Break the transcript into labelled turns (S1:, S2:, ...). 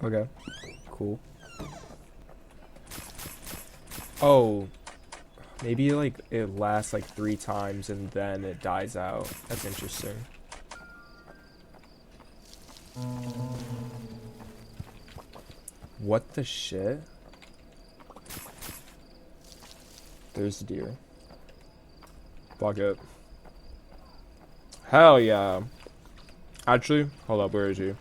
S1: Okay. Cool. Oh, maybe like it lasts like 3 times and then it dies out. That's interesting. What the shit? There's the deer. Fuck it. Hell yeah. Actually, hold up, where is he?